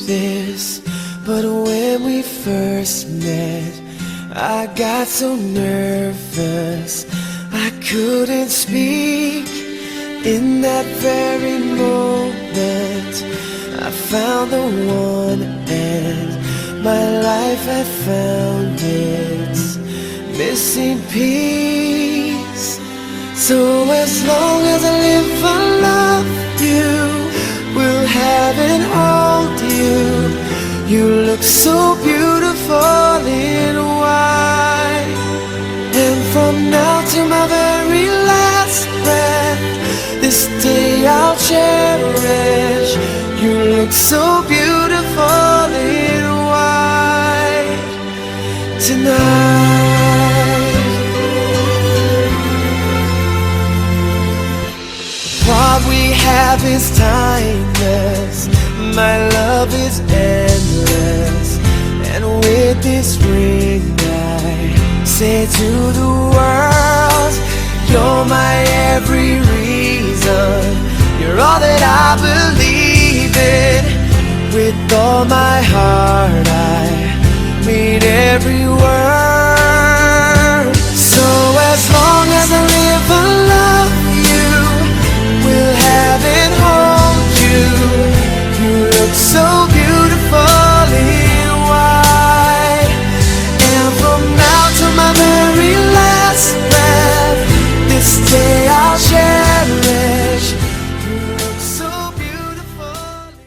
this, but when we first met, I got so nervous I couldn't speak. In that very moment, I found the one, and my life had found its missing piece. So as long as I live, I love you, will have and hold you. You look so beautiful in white, and from now to my very last breath, this day I'll cherish. You look so beautiful in white tonight. What we have is timeless, my love is endless, and with this ring I say to the world, you're my every reason, you're all that I believe in. With all my heart I mean every word.